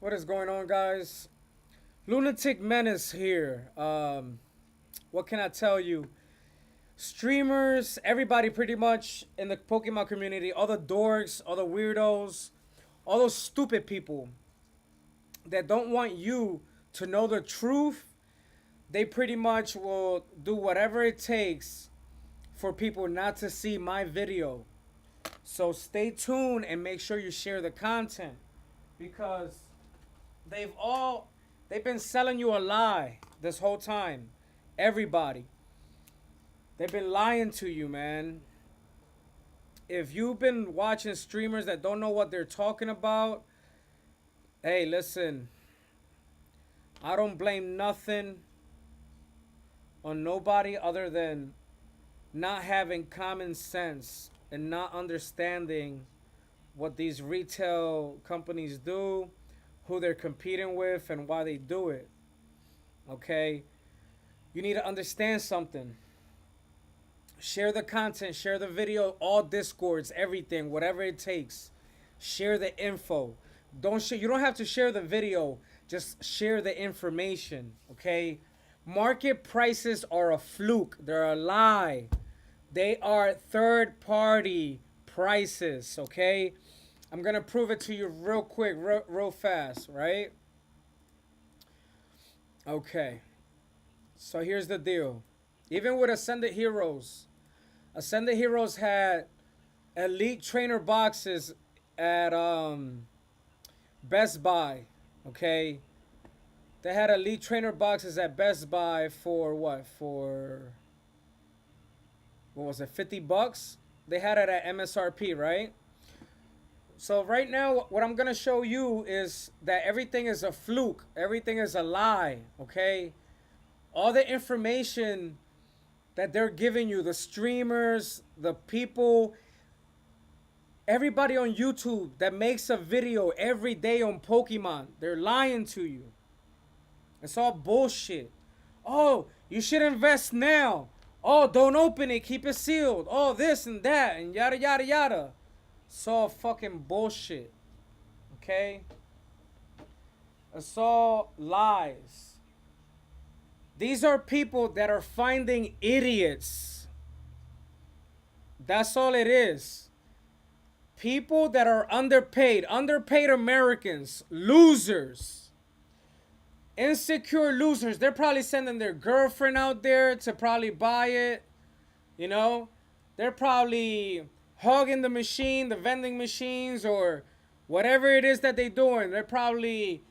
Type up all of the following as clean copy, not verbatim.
What is going on, guys? Lunatic Menace here. What can I tell you? Streamers, everybody pretty much in the Pokemon community, all the dorks, all the weirdos, all those stupid people that don't want you to know the truth, they pretty much will do whatever it takes for people not to see my video. So stay tuned and make sure you share the content because they've all they've been selling you a lie this whole time. Everybody. They've been lying to you, man. If you've been watching streamers that don't know what they're talking about, hey, listen. I don't blame nothing on nobody other than not having common sense and not understanding what these retail companies do, who they're competing with, and why they do it. Okay? You need to understand something. Share the content, share the video, all discords, everything, whatever it takes. Share the info. Don't share. You don't have to share the video. Just share the information. Okay. Market prices are a fluke. They're a lie. They are third party prices. Okay. I'm gonna prove it to you real quick, real fast. Right. Okay. So here's the deal. Even with Ascended Heroes, Ascended Heroes had elite trainer boxes at Best Buy. Okay, they had elite trainer boxes at Best Buy for what? For what was it? $50. They had it at MSRP, right? So right now, what I'm gonna show you is that everything is a fluke. Everything is a lie. Okay, all the information that they're giving you, the streamers, the people, everybody on YouTube that makes a video every day on Pokemon, they're lying to you. It's all bullshit. Oh, you should invest now. Oh, don't open it, keep it sealed. Oh, this and that, and yada, yada, yada. It's all fucking bullshit. Okay? It's all lies. These are people that are finding idiots. That's all it is. People that are underpaid Americans, losers, insecure losers. They're probably sending their girlfriend out there to probably buy it. You know, they're probably hogging the machine, the vending machines, or whatever it is that they're doing. They're probably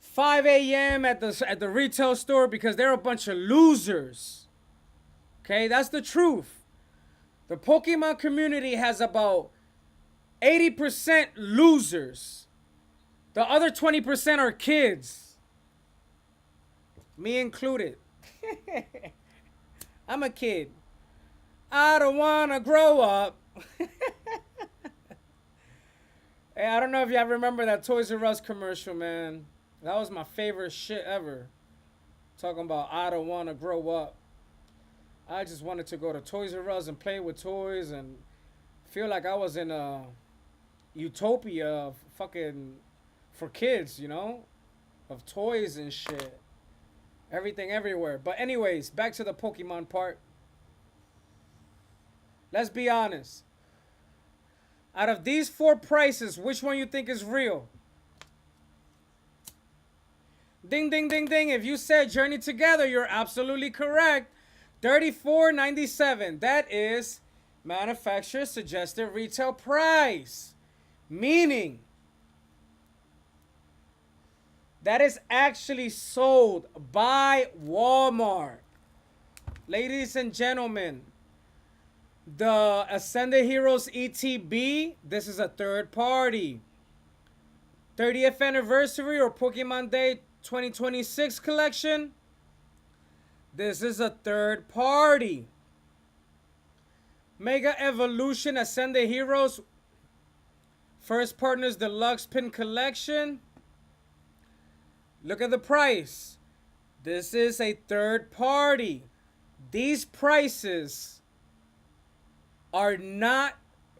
5 a.m. at the retail store because they're a bunch of losers. Okay, that's the truth. The Pokemon community has about 80% losers. The other 20% are kids. Me included. I'm a kid. I don't want to grow up. Hey, I don't know if y'all remember that Toys R Us commercial, man. That was my favorite shit ever. Talking about I don't want to grow up. I just wanted to go to Toys R Us and play with toys and feel like I was in a utopia of fucking for kids, you know? Of toys and shit. Everything everywhere. But anyways, back to the Pokemon part. Let's be honest. Out of these four prices, which one you think is real? Ding, ding, ding, ding. If you said Journey Together, you're absolutely correct. $34.97. That is manufacturer suggested retail price. Meaning, that is actually sold by Walmart. Ladies and gentlemen, the Ascended Heroes ETB, this is a third party. 30th anniversary or Pokemon Day 2026 collection, this is a third party. Mega Evolution Ascended Heroes First Partners Deluxe Pin Collection. Look at the price. This is a third party. These prices are not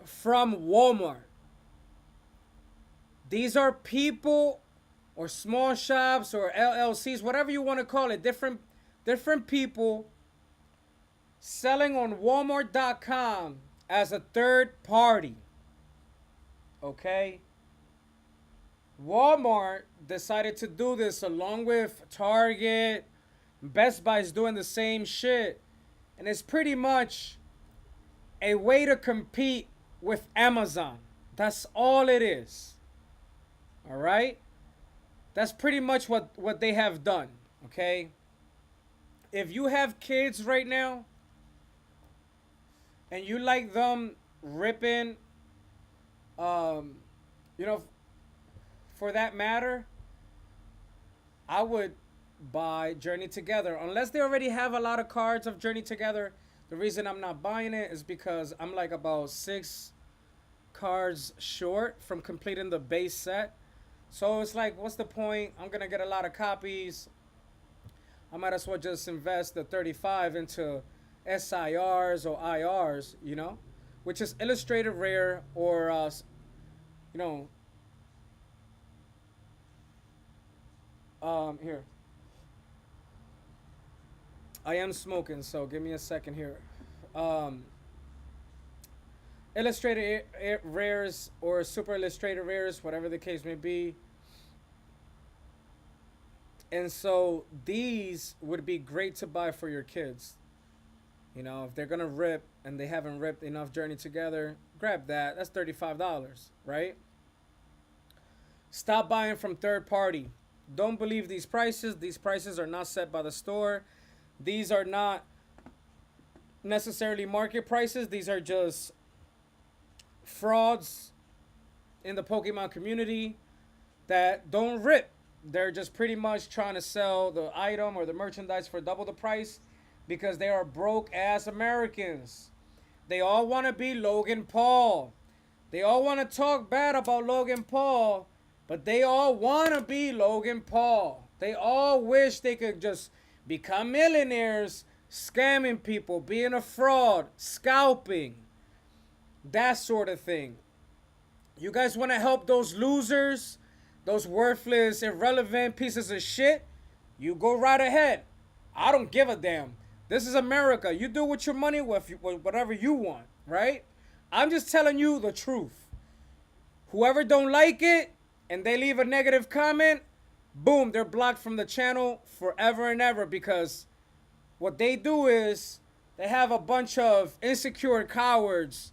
from Walmart. These are people or small shops or LLCs, whatever you want to call it, different people selling on Walmart.com as a third party. Okay? Walmart decided to do this along with Target. Best Buy is doing the same shit. And it's pretty much a way to compete with Amazon. That's all it is. All right? That's pretty much what they have done. Okay? If you have kids right now and you like them ripping, um, you know, for that matter, I would buy Journey Together. Unless they already have a lot of cards of Journey Together. The reason I'm not buying it is because I'm like about 6 cards short from completing the base set. So it's like, what's the point? I'm going to get a lot of copies. I might as well just invest the 35 into SIRs or IRs, you know, which is illustrated rare or, you know, here. I am smoking, so give me a second here. Um, illustrated rares or super illustrated rares, whatever the case may be. And so these would be great to buy for your kids. You know, if they're gonna rip and they haven't ripped enough Journey Together, grab that. That's $35, right? Stop buying from third party. Don't believe these prices. These prices are not set by the store. These are not necessarily market prices. These are just frauds in the Pokemon community that don't rip. They're just pretty much trying to sell the item or the merchandise for double the price because they are broke ass Americans. They all want to be Logan Paul. They all want to talk bad about Logan Paul, but they all want to be Logan Paul. They all wish they could just become millionaires, scamming people, being a fraud, scalping, that sort of thing. You guys want to help those losers, those worthless, irrelevant pieces of shit? You go right ahead. I don't give a damn. This is America. You do with your money with whatever you want, right? I'm just telling you the truth. Whoever don't like it and they leave a negative comment, boom, they're blocked from the channel forever and ever because what they do is they have a bunch of insecure cowards.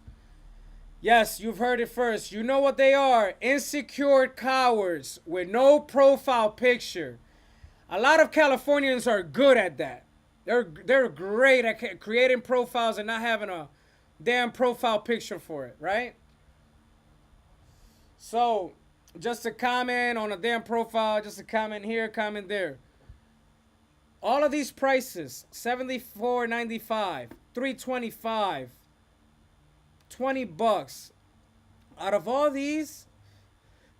Yes, you've heard it first. You know what they are. Insecure cowards with no profile picture. A lot of Californians are good at that. They're great at creating profiles and not having a damn profile picture for it, right? So, just a comment on a damn profile, just a comment here, comment there. All of these prices, $74.95, $325, $20. Out of all these,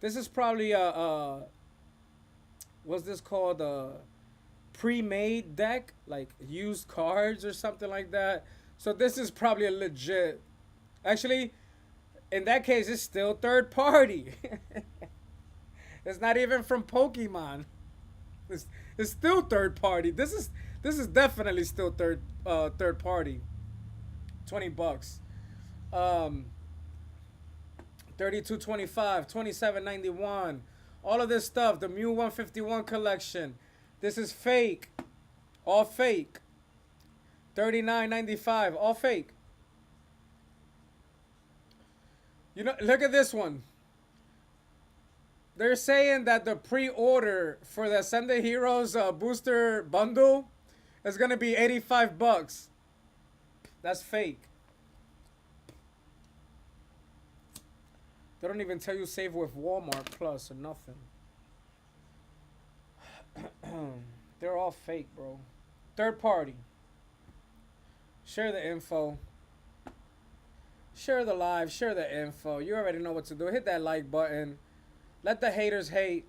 this is probably what's this called? A pre-made deck, like used cards or something like that. So this is probably a legit. Actually, in that case, it's still third party. It's not even from Pokemon. It's still third party. This is definitely still third party. $20. 32.25, 27.91. All of this stuff, the Mew 151 collection. This is fake. All fake. 39.95, all fake. You know, look at this one. They're saying that the pre-order for the Ascended Heroes booster bundle is gonna be $85. That's fake. They don't even tell you save with Walmart Plus or nothing. They're all fake, bro. Third party. Share the info. Share the live. Share the info. You already know what to do. Hit that like button. Let the haters hate.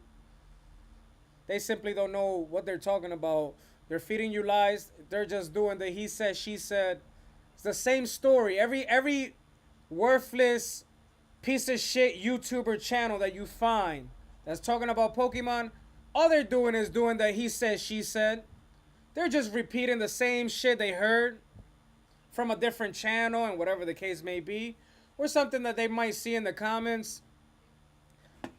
They simply don't know what they're talking about. They're feeding you lies. They're just doing the he said, she said. It's the same story. Every worthless piece of shit YouTuber channel that you find that's talking about Pokemon, All they're doing is doing the he said, she said. They're just repeating the same shit they heard from a different channel and whatever the case may be, or something that they might see in the comments.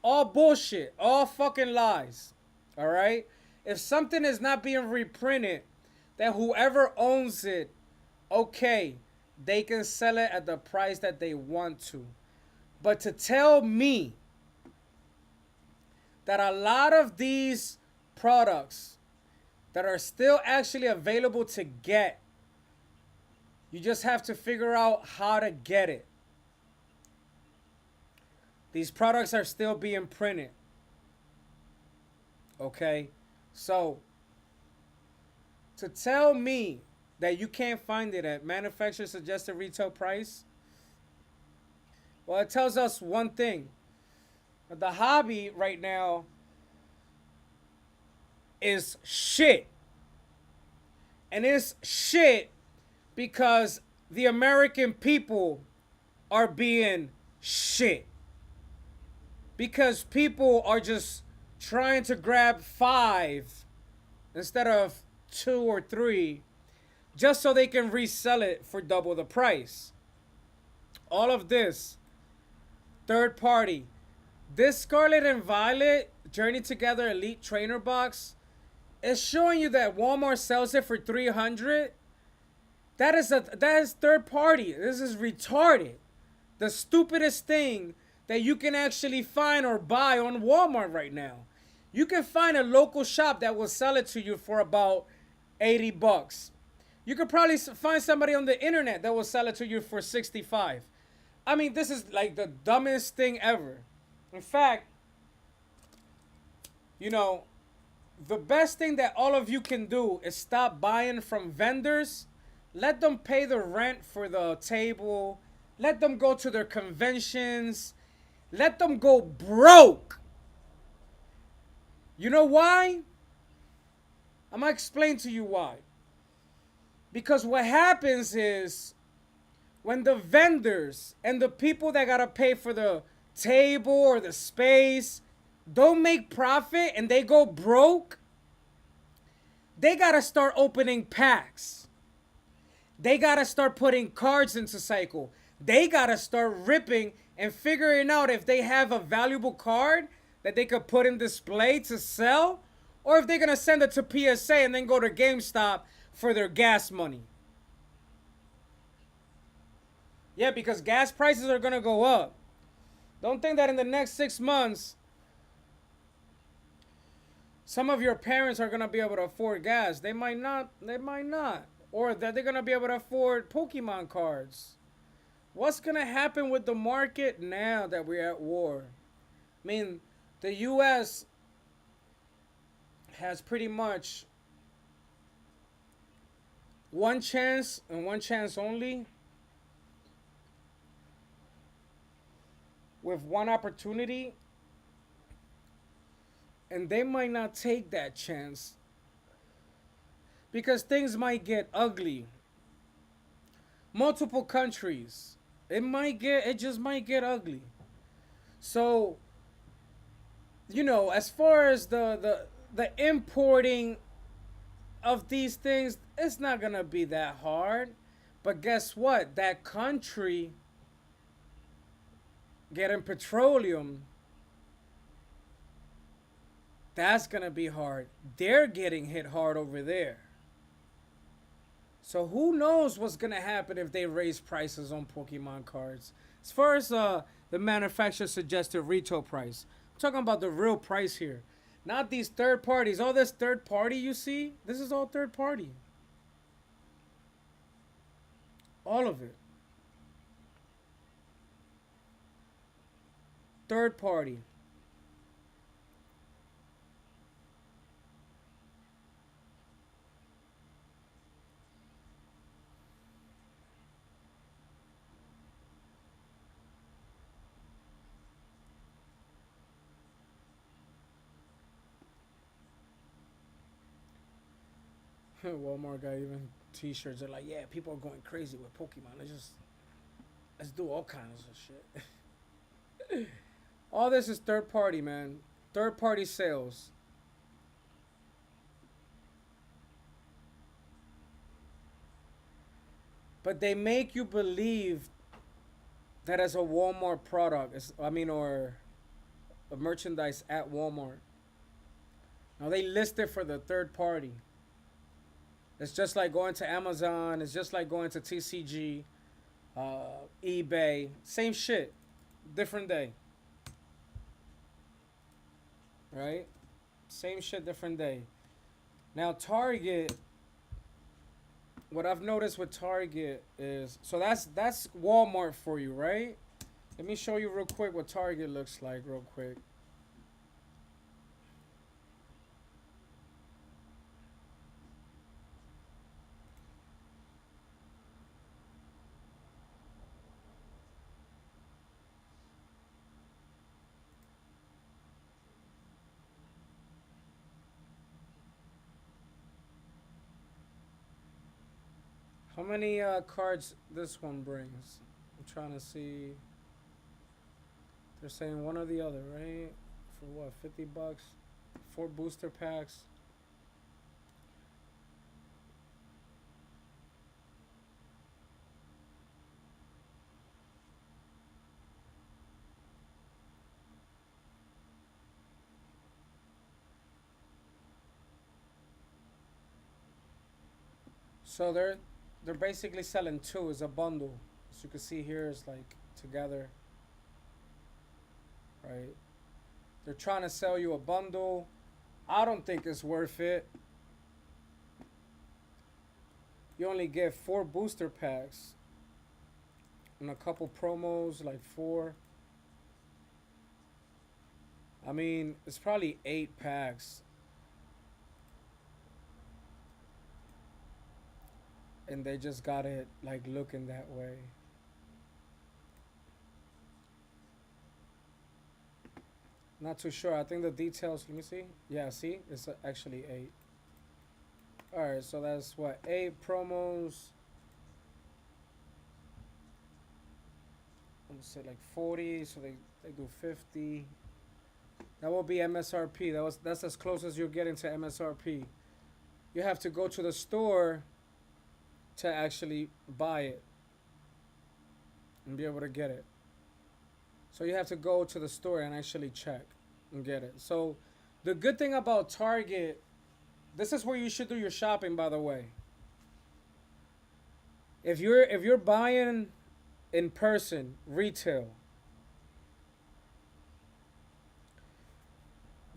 All bullshit, all fucking lies. All right? If something is not being reprinted, then whoever owns it, okay, they can sell it at the price that they want to. But to tell me that a lot of these products that are still actually available to get, you just have to figure out how to get it. These products are still being printed. Okay? So, to tell me that you can't find it at manufacturer suggested retail price, well, it tells us one thing. The hobby right now is shit. And it's shit because the American people are being shit. Because people are just trying to grab 5 instead of 2 or 3 just so they can resell it for double the price. All of this, third party. This Scarlet and Violet Journey Together Elite Trainer box is showing you that Walmart sells it for $300. That is third party. This is retarded. The stupidest thing that you can actually find or buy on Walmart right now. You can find a local shop that will sell it to you for about $80. You could probably find somebody on the internet that will sell it to you for 65. I mean, this is like the dumbest thing ever. In fact, you know, the best thing that all of you can do is stop buying from vendors. Let them pay the rent for the table. Let them go to their conventions. Let them go broke. You know why? I'm going to explain to you why. Because what happens is when the vendors and the people that got to pay for the table or the space don't make profit and they go broke, they got to start opening packs. They got to start putting cards into cycle. They got to start ripping and figuring out if they have a valuable card that they could put in display to sell, or if they're going to send it to PSA and then go to GameStop for their gas money. Yeah, because gas prices are going to go up. Don't think that in the next 6 months, some of your parents are going to be able to afford gas. They might not. They might not. Or that they're going to be able to afford Pokemon cards. What's going to happen with the market now that we're at war? I mean, the U.S. has pretty much one chance and one chance only, with one opportunity, and they might not take that chance because things might get ugly. Multiple countries, it just might get ugly. So, you know, as far as the importing of these things, it's not gonna be that hard. But guess what? That country getting petroleum, that's gonna be hard. They're getting hit hard over there. So who knows what's gonna happen if they raise prices on Pokemon cards? As far as the manufacturer suggested retail price, I'm talking about the real price here, not these third parties. All this third party you see, this is all third party. All of it. Third party. Walmart got even T-shirts. They're like, yeah, people are going crazy with Pokemon. Let's do all kinds of shit. All this is third party, man. Third party sales. but they make you believe that as a Walmart product, or a merchandise at Walmart. Now they list it for the third party. It's just like going to Amazon. It's just like going to TCG, eBay. Same shit, different day, right? Same shit, different day. Now Target, what I've noticed with Target is so that's Walmart for you, right? Let me show you real quick what Target looks like, real quick. How many cards this one brings? I'm trying to see. They're saying one or the other, right? For what, 50 bucks? 4 booster packs. So they're basically selling two as a bundle. As you can see here, it's like together, right? They're trying to sell you a bundle. I don't think it's worth it. You only get 4 booster packs and a couple promos, like four. I mean, it's probably 8 packs, and they just got it like looking that way. Not too sure. I think the details. Let me see. Yeah, see, it's actually 8. All right, so that's what 8 promos. I'm gonna say like 40, so they do 50. That will be MSRP. That's as close as you're getting to MSRP. You have to go to the store to actually buy it and be able to get it. So you have to go to the store and actually check and get it. So the good thing about Target, this is where you should do your shopping, by the way. If you're buying in person, retail,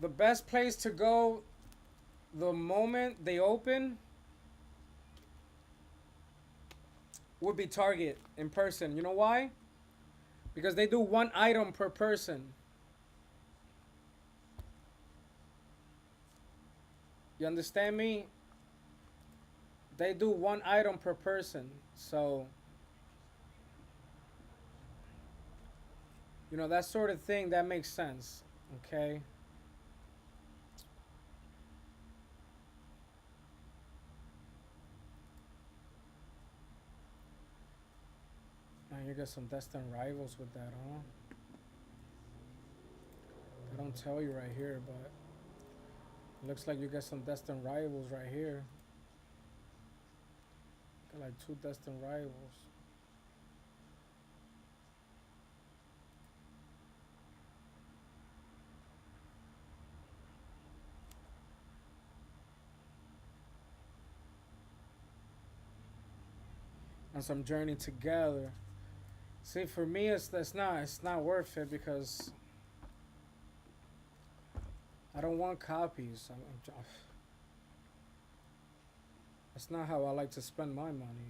the best place to go the moment they open would be Target in person. You know why? Because they do one item per person. You understand me? They do one item per person. So, that sort of thing, that makes sense. Okay? Man, you got some destined rivals with that, huh? They don't tell you right here, but it looks like you got some destined rivals right here. Got like 2 destined rivals. On some journey together. See, for me, it's not worth it because I don't want copies. That's not how I like to spend my money.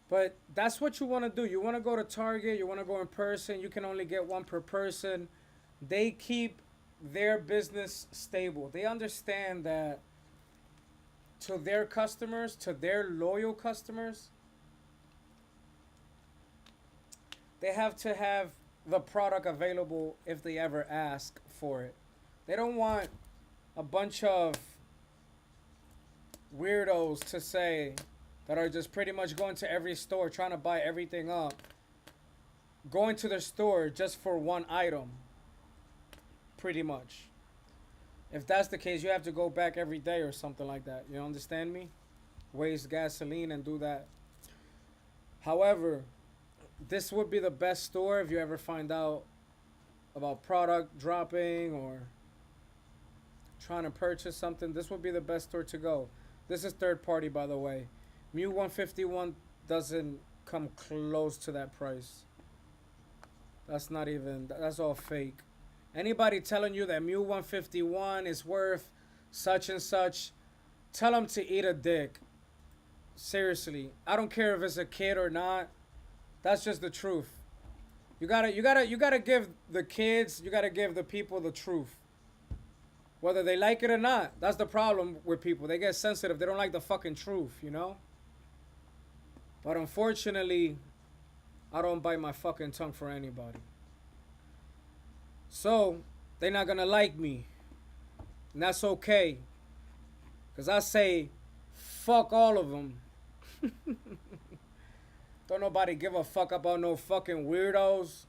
But that's what you want to do. You want to go to Target. You want to go in person. You can only get one per person. They keep their business stable. They understand that to their customers, to their loyal customers, they have to have the product available if they ever ask for it. They don't want a bunch of weirdos to say that are just pretty much going to every store trying to buy everything up, going to the store just for one item, pretty much. If that's the case, you have to go back every day or something like that. You understand me? waste gasoline and do that. However, this would be the best store if you ever find out about product dropping or trying to purchase something. This would be the best store to go. This is third party, by the way. Mew 151 doesn't come close to that price. That's not even, that's all fake. Anybody telling you that Mew 151 is worth such and such, tell them to eat a dick. Seriously. I don't care if it's a kid or not. That's just the truth. You gotta give the kids, you gotta give the people the truth. Whether they like it or not. That's the problem with people. They get sensitive. They don't like the fucking truth, you know? But unfortunately, I don't bite my fucking tongue for anybody. So, they're not gonna like me. And that's okay. Because I say, fuck all of them. Don't nobody give a fuck about no fucking weirdos.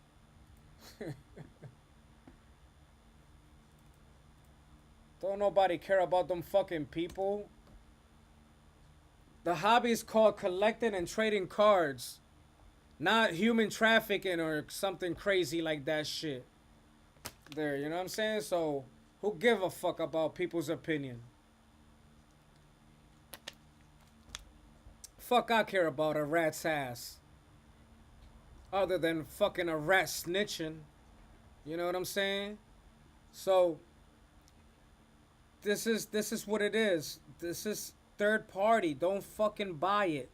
Don't nobody care about them fucking people. The hobby is called collecting and trading cards. Not human trafficking or something crazy like that shit. There, you know what I'm saying? So, who give a fuck about people's opinion? Fuck I care about a rat's ass. Other than fucking a rat snitching. You know what I'm saying? So, this is what it is. This is third party. Don't fucking buy it.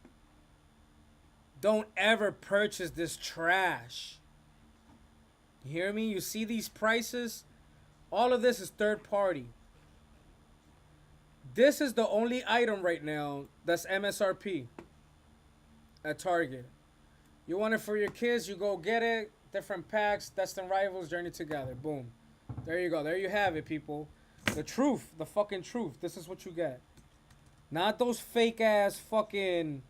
Don't ever purchase this trash. You hear me? You see these prices? All of this is third party. This is the only item right now that's MSRP at Target. You want it for your kids, you go get it. Different packs, Destined Rivals, Journey Together. Boom. There you go. There you have it, people. The truth. The fucking truth. This is what you get. Not those fake ass fucking,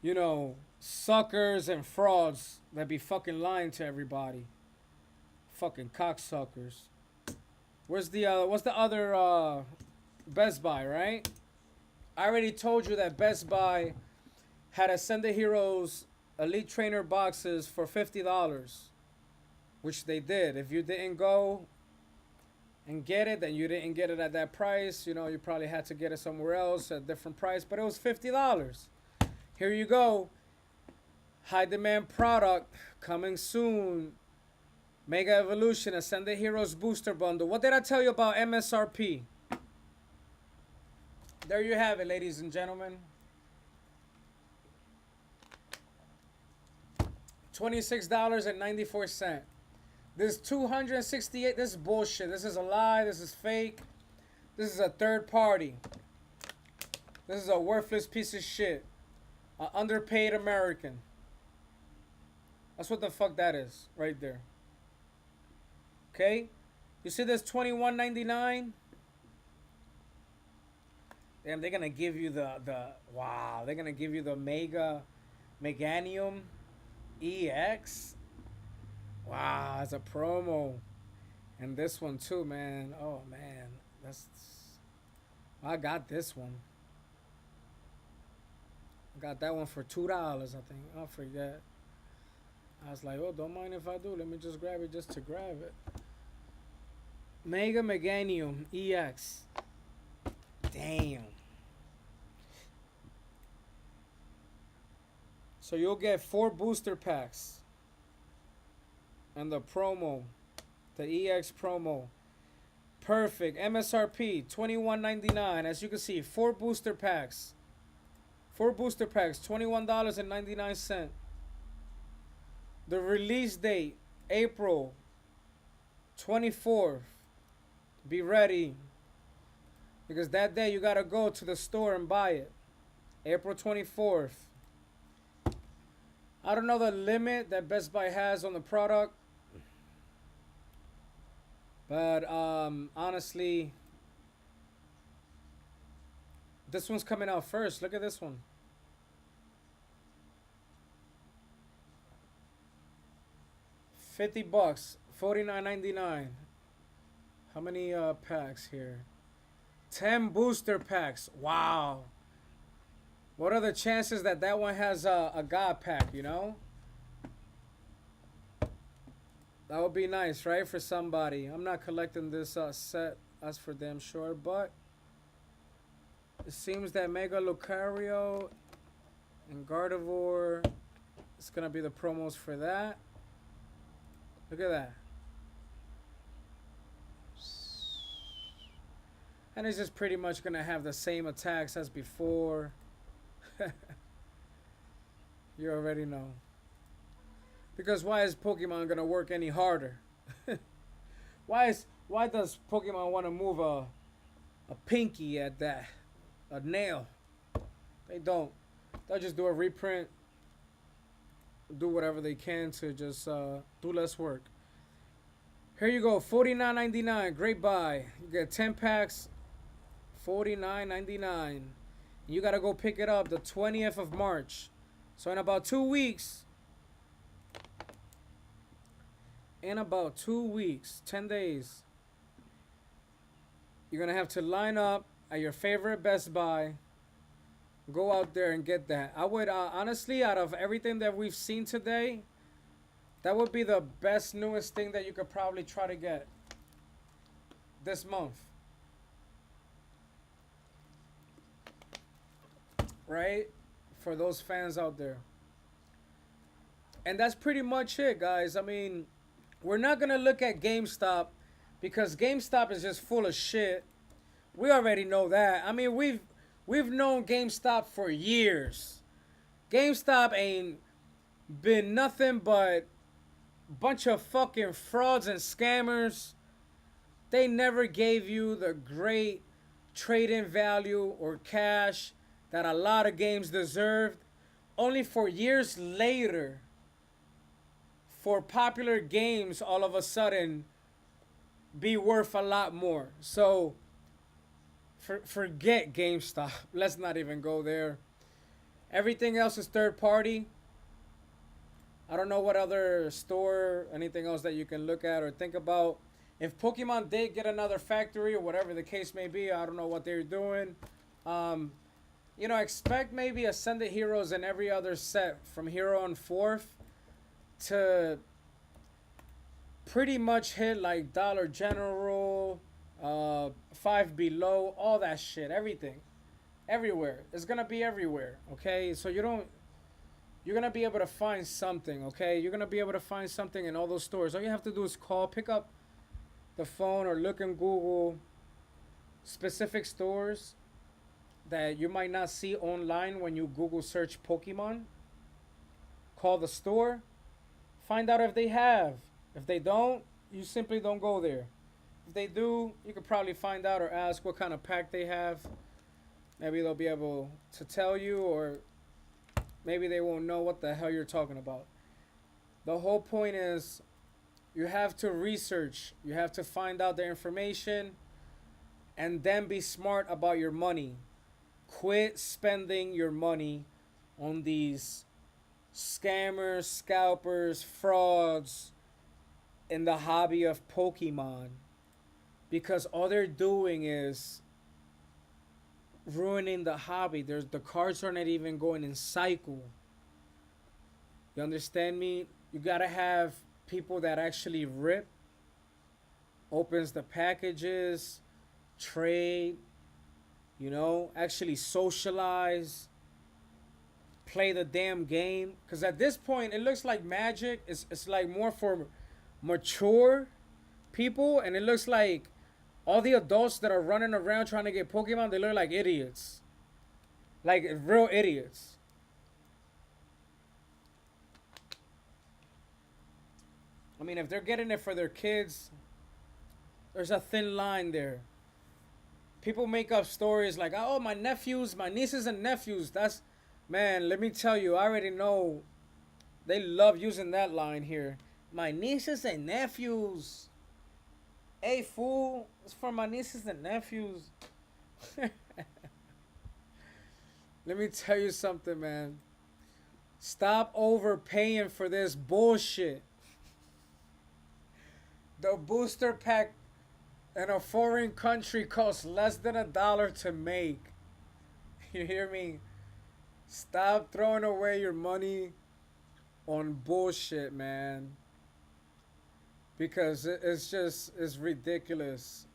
you know, suckers and frauds that be fucking lying to everybody. Fucking cocksuckers. What's the other Best Buy, right? I already told you that Best Buy had Ascended Heroes Elite Trainer boxes for $50, which they did. If you didn't go and get it, then you didn't get it at that price. You know, you probably had to get it somewhere else at a different price, but it was $50. Here you go. High demand product coming soon. Mega Evolution Ascended Heroes Booster Bundle. What did I tell you about MSRP? There you have it, ladies and gentlemen. $26.94. This 268, this is bullshit. This is a lie. This is fake. This is a third party. This is a worthless piece of shit. An underpaid American. That's what the fuck that is right there. Okay? You see this $21.99? Damn, they're gonna give you the wow, they're gonna give you the Meganium EX. Wow, it's a promo. And this one too, man. Oh man. I got this one. I got that one for $2, I think. I forget. I was like, oh, don't mind if I do. Let me just grab it just to grab it. Mega Meganium EX. Damn. So you'll get 4 booster packs. And the promo. The EX promo. Perfect. MSRP $21.99. As you can see, 4 booster packs. 4 booster packs, $21.99. The release date, April 24th. Be ready. Because that day you gotta go to the store and buy it. April 24th. I don't know the limit that Best Buy has on the product. But honestly, this one's coming out first. Look at this one. $50, $49.99. How many packs here? 10 booster packs. Wow. What are the chances that that one has a god pack, you know? That would be nice, right? For somebody. I'm not collecting this set, that's for damn sure, but it seems that Mega Lucario and Gardevoir is going to be the promos for that. Look at that. And it's just pretty much going to have the same attacks as before. You already know. Because why is Pokemon going to work any harder? Why does Pokemon want to move a pinky at that? A nail? They don't. They'll just do a reprint. Do whatever they can to just do less work. Here you go, $49.99. Great buy. You get 10 packs, $49.99. You gotta go pick it up the 20th of March. So in about 2 weeks. In about 2 weeks, 10 days. You're gonna have to line up at your favorite Best Buy. Go out there and get that. I would honestly, out of everything that we've seen today, that would be the best, newest thing that you could probably try to get this month. Right? For those fans out there. And that's pretty much it, guys. I mean, we're not going to look at GameStop because GameStop is just full of shit. We already know that. I mean, we've known GameStop for years. GameStop ain't been nothing but bunch of fucking frauds and scammers. They never gave you the great trade-in value or cash that a lot of games deserved. Only for years later, for popular games all of a sudden be worth a lot more. So forget GameStop. Let's not even go there. Everything else is third party. I don't know what other store, anything else that you can look at or think about. If Pokemon did get another factory or whatever the case may be, I don't know what they're doing. You know, expect maybe Ascended Heroes in every other set from Hero on 4th to pretty much hit like Dollar General, Five Below, all that shit, everything. Everywhere. It's gonna be everywhere, okay? So you're gonna be able to find something, okay? You're gonna be able to find something in all those stores. All you have to do is call, pick up the phone or look in Google specific stores that you might not see online when you Google search Pokemon. Call the store, find out if they have. If they don't, you simply don't go there. If they do, you could probably find out or ask what kind of pack they have. Maybe they'll be able to tell you, or maybe they won't know what the hell you're talking about. The whole point is you have to research. You have to find out the information and then be smart about your money. Quit spending your money on these scammers, scalpers, frauds in the hobby of Pokemon. Because all they're doing is ruining the hobby. The cards are not even going in cycle. You understand me? You gotta have people that actually rip, opens the packages, trade, you know, actually socialize, play the damn game. Because at this point, it looks like Magic. It's like more for mature people, and it looks like all the adults that are running around trying to get Pokemon, they look like idiots. Like real idiots. I mean, if they're getting it for their kids, there's a thin line there. People make up stories like, oh, my nephews, my nieces and nephews. That's, man, let me tell you, I already know they love using that line here. My nieces and nephews. Hey, fool, it's for my nieces and nephews. Let me tell you something, man. Stop overpaying for this bullshit. The booster pack in a foreign country costs less than $1 to make. You hear me? Stop throwing away your money on bullshit, man. Because it's ridiculous.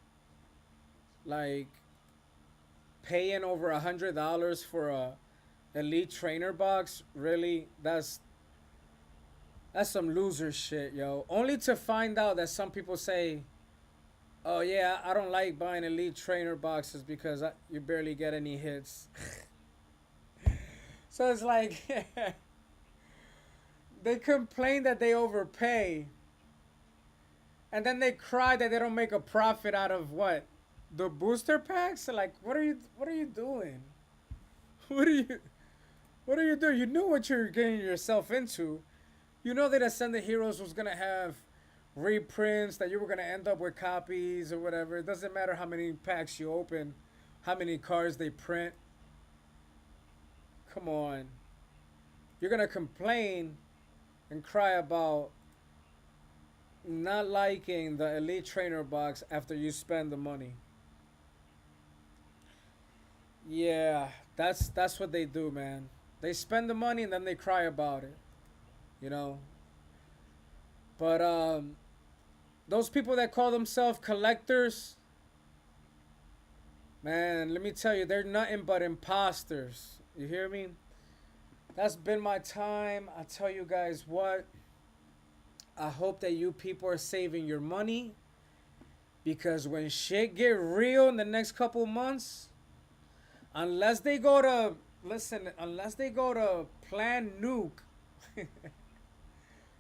Like paying over $100 for a elite trainer box, really? That's some loser shit, yo. Only to find out that some people say, "Oh yeah, I don't like buying elite trainer boxes because you barely get any hits." So it's like they complain that they overpay, and then they cry that they don't make a profit out of what the booster packs. Like, what are you doing? What are you what are you doing? You knew what you're getting yourself into. You know that Ascended Heroes was gonna have reprints, that you were gonna end up with copies or whatever. It doesn't matter how many packs you open, how many cards they print. Come on. You're gonna complain and cry about not liking the Elite Trainer box after you spend the money. Yeah, that's what they do, man. They spend the money and then they cry about it, you know. But those people that call themselves collectors, man, let me tell you, they're nothing but imposters. You hear me? That's been my time. I tell you guys what. I hope that you people are saving your money because when shit get real in the next couple months, unless they go to unless they go to Plan Nuke,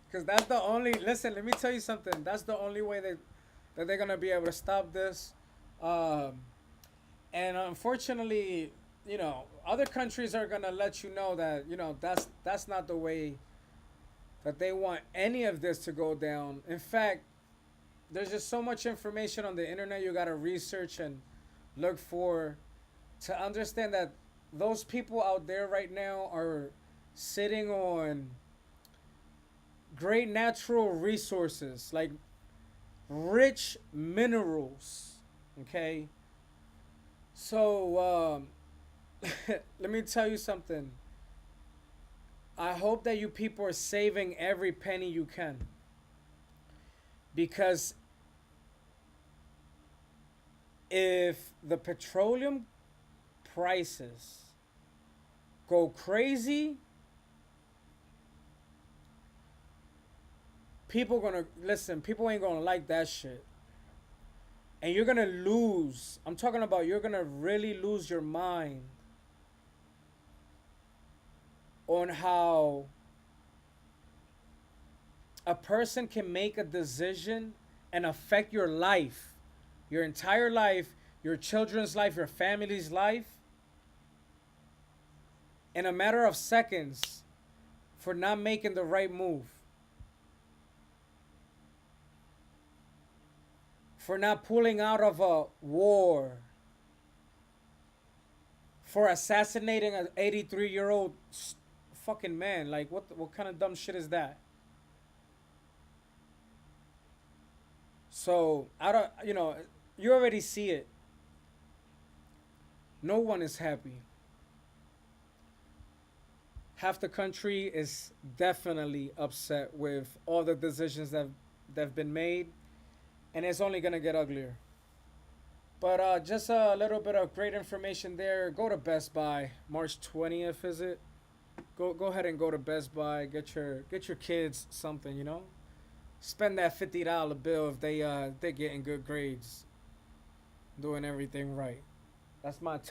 because that's the only. Listen, let me tell you something. That's the only way that they're gonna be able to stop this. Um, and unfortunately, other countries are gonna let you know that that's not the way that they want any of this to go down. In fact, there's just so much information on the internet you gotta research and look for to understand that those people out there right now are sitting on great natural resources like rich minerals. Okay, so let me tell you something. I hope that you people are saving every penny you can because if the petroleum prices go crazy, people gonna listen. People ain't gonna like that shit, and you're gonna lose. I'm talking about you're gonna really lose your mind on how a person can make a decision and affect your life, your entire life, your children's life, your family's life, in a matter of seconds for not making the right move, for not pulling out of a war, for assassinating an 83-year-old fucking man. Like, what kind of dumb shit is that? So, I don't, you already see it. No one is happy. Half the country is definitely upset with all the decisions that have been made, and it's only gonna get uglier. But just a little bit of great information there. Go to Best Buy. March 20th, is it? Go ahead and go to Best Buy. Get your kids something. Spend that $50 bill if they're getting good grades, doing everything right. That's my